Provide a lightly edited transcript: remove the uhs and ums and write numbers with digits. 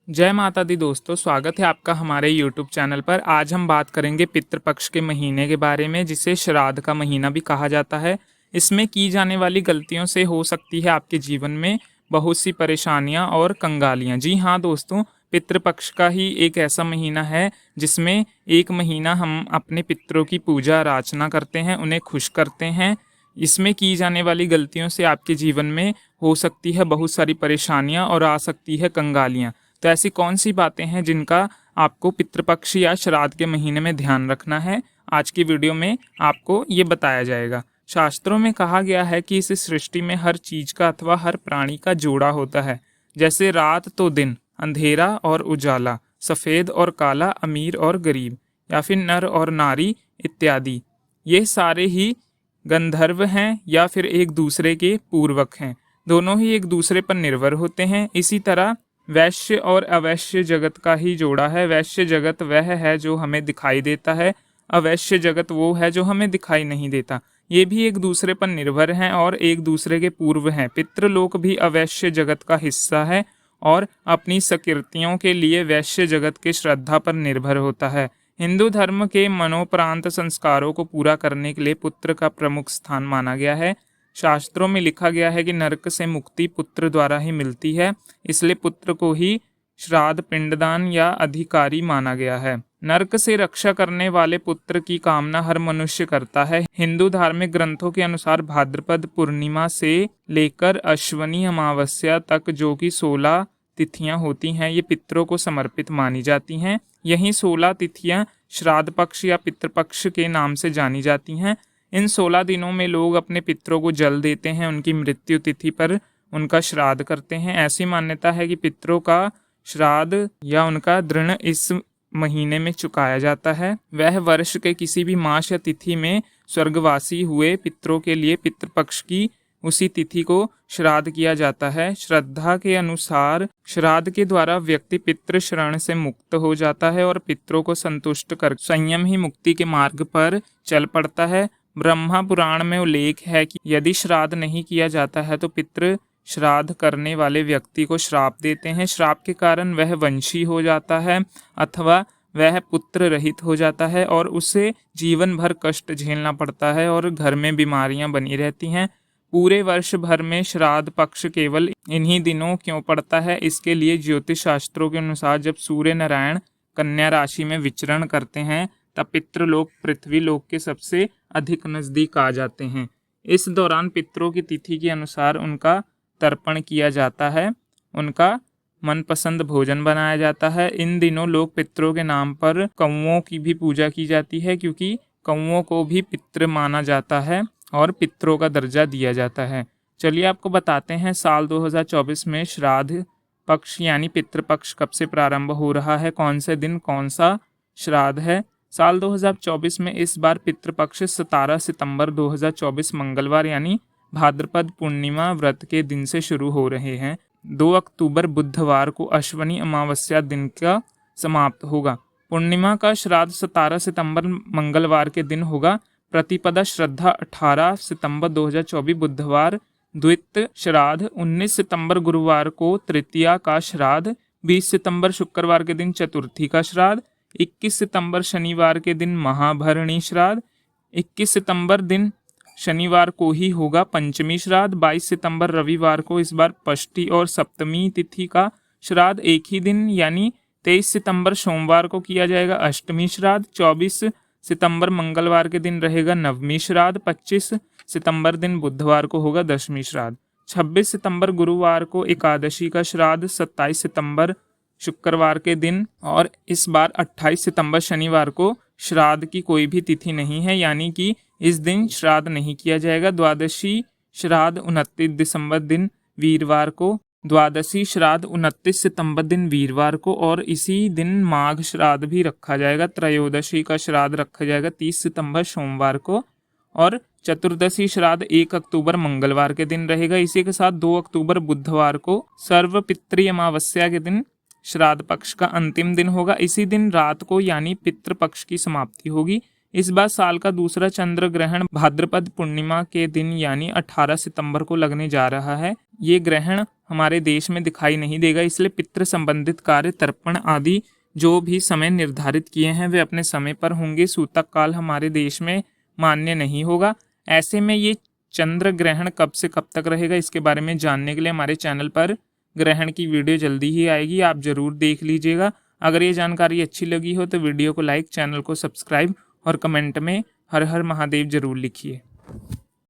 जय माता दी दोस्तों, स्वागत है आपका हमारे YouTube चैनल पर। आज हम बात करेंगे पितृपक्ष के महीने के बारे में, जिसे श्राद्ध का महीना भी कहा जाता है। इसमें की जाने वाली गलतियों से हो सकती है आपके जीवन में बहुत सी परेशानियां और कंगालियां। जी हाँ दोस्तों, पितृपक्ष का ही एक ऐसा महीना है जिसमें एक महीना हम अपने पितरों की पूजा अर्चना करते हैं, उन्हें खुश करते हैं। इसमें की जाने वाली गलतियों से आपके जीवन में हो सकती है बहुत सारी परेशानियां और आ सकती है कंगालियां। तो ऐसी कौन सी बातें हैं जिनका आपको पितृपक्ष या श्राद्ध के महीने में ध्यान रखना है, आज की वीडियो में आपको ये बताया जाएगा। शास्त्रों में कहा गया है कि इस सृष्टि में हर चीज का अथवा हर प्राणी का जोड़ा होता है। जैसे रात तो दिन, अंधेरा और उजाला, सफ़ेद और काला, अमीर और गरीब, या फिर नर और नारी इत्यादि। ये सारे ही गंधर्व हैं या फिर एक दूसरे के पूर्वक हैं। दोनों ही एक दूसरे पर निर्भर होते हैं। इसी तरह वैश्य और अवैश्य जगत का ही जोड़ा है। वैश्य जगत वह है जो हमें दिखाई देता है, अवैश्य जगत वो है जो हमें दिखाई नहीं देता। ये भी एक दूसरे पर निर्भर हैं और एक दूसरे के पूर्व हैं। पितृलोक भी अवैश्य जगत का हिस्सा है और अपनी सकृतियों के लिए वैश्य जगत के श्रद्धा पर निर्भर होता है। हिंदू धर्म के मनोप्रांत संस्कारों को पूरा करने के लिए पुत्र का प्रमुख स्थान माना गया है। शास्त्रों में लिखा गया है कि नरक से मुक्ति पुत्र द्वारा ही मिलती है, इसलिए पुत्र को ही श्राद्ध, पिंडदान या अधिकारी माना गया है। नरक से रक्षा करने वाले पुत्र की कामना हर मनुष्य करता है। हिंदू धार्मिक ग्रंथों के अनुसार भाद्रपद पूर्णिमा से लेकर अश्वनी अमावस्या तक जो कि 16 तिथियां होती हैं, ये पितरों को समर्पित मानी जाती हैं। यही 16 तिथियां श्राद्ध पक्ष या पितृपक्ष के नाम से जानी जाती हैं। इन 16 दिनों में लोग अपने पितरों को जल देते हैं, उनकी मृत्यु तिथि पर उनका श्राद्ध करते हैं। ऐसी मान्यता है कि पितरों का श्राद्ध या उनका ऋण इस महीने में चुकाया जाता है। वह वर्ष के किसी भी मास या तिथि में स्वर्गवासी हुए पितरों के लिए पितृपक्ष की उसी तिथि को श्राद्ध किया जाता है। श्रद्धा के अनुसार श्राद्ध के द्वारा व्यक्ति पितृ शरण से मुक्त हो जाता है और पितरों को संतुष्ट कर संयम ही मुक्ति के मार्ग पर चल पड़ता है। ब्रह्मा पुराण में उल्लेख है कि यदि श्राद्ध नहीं किया जाता है तो पितृ श्राद्ध करने वाले व्यक्ति को श्राप देते हैं। श्राप के कारण वह वंशी हो जाता है अथवा वह पुत्र रहित हो जाता है और उसे जीवन भर कष्ट झेलना पड़ता है और घर में बीमारियां बनी रहती हैं। पूरे वर्ष भर में श्राद्ध पक्ष केवल इन्हीं दिनों क्यों पड़ता है, इसके लिए ज्योतिष शास्त्रों के अनुसार जब सूर्य नारायण कन्या राशि में विचरण करते हैं तब पितृलोक पृथ्वी लोक के सबसे अधिक नजदीक आ जाते हैं। इस दौरान पितरों की तिथि के अनुसार उनका तर्पण किया जाता है, उनका मनपसंद भोजन बनाया जाता है। इन दिनों लोग पितरों के नाम पर कौओं की भी पूजा की जाती है, क्योंकि कौओं को भी पितृ माना जाता है और पितरों का दर्जा दिया जाता है। चलिए आपको बताते हैं साल 2024 में श्राद्ध पक्ष यानी पितृपक्ष कब से प्रारंभ हो रहा है, कौन से दिन कौन सा श्राद्ध है। साल 2024 में इस बार पितृपक्ष 17 सितंबर 2024 मंगलवार यानी भाद्रपद पूर्णिमा व्रत के दिन से शुरू हो रहे हैं। 2 अक्टूबर बुधवार को अश्वनी अमावस्या दिन का समाप्त होगा। पूर्णिमा का श्राद्ध 17 सितंबर मंगलवार के दिन होगा। प्रतिपदा श्रद्धा 18 सितंबर 2024 बुधवार द्वितीय श्राद्ध, 19 सितंबर गुरुवार को तृतीया का श्राद्ध, 20 सितंबर शुक्रवार के दिन चतुर्थी का श्राद्ध, 21 सितंबर शनिवार के दिन महाभरणी श्राद्ध, 21 सितंबर दिन शनिवार को ही होगा पंचमी श्राद्ध, 22 सितंबर रविवार को इस बार षष्ठी और सप्तमी तिथि का श्राद्ध एक ही दिन यानी 23 सितंबर सोमवार को किया जाएगा अष्टमी श्राद्ध, 24 सितंबर मंगलवार के दिन रहेगा नवमी श्राद्ध, 25 सितंबर दिन बुधवार को होगा दशमी श्राद्ध, 26 सितंबर गुरुवार को एकादशी का श्राद्ध, 27 सितंबर शुक्रवार के दिन और इस बार 28 सितंबर शनिवार को श्राद्ध की कोई भी तिथि नहीं है, यानी कि इस दिन श्राद्ध नहीं किया जाएगा। द्वादशी श्राद्ध 29 दिसंबर दिन वीरवार को, द्वादशी श्राद्ध 29 सितंबर दिन वीरवार को और इसी दिन माघ श्राद्ध भी रखा जाएगा। त्रयोदशी का श्राद्ध रखा जाएगा 30 सितंबर सोमवार को और चतुर्दशी श्राद्ध 1 अक्टूबर मंगलवार के दिन रहेगा। इसी के साथ 2 अक्टूबर बुधवार को सर्वपितृ अमावस्या के दिन श्राद्ध पक्ष का अंतिम दिन होगा। इसी दिन रात को यानी पितृपक्ष की समाप्ति होगी। इस बार साल का दूसरा चंद्र ग्रहण भाद्रपद पूर्णिमा के दिन यानी 18 सितंबर को लगने जा रहा है। ये ग्रहण हमारे देश में दिखाई नहीं देगा, इसलिए पितृ संबंधित कार्य, तर्पण आदि जो भी समय निर्धारित किए हैं वे अपने समय पर होंगे। सूतक काल हमारे देश में मान्य नहीं होगा। ऐसे में ये चंद्र ग्रहण कब से कब तक रहेगा, इसके बारे में जानने के लिए हमारे चैनल पर ग्रहण की वीडियो जल्दी ही आएगी, आप जरूर देख लीजिएगा। अगर ये जानकारी अच्छी लगी हो तो वीडियो को लाइक, चैनल को सब्सक्राइब और कमेंट में हर हर महादेव जरूर लिखिए।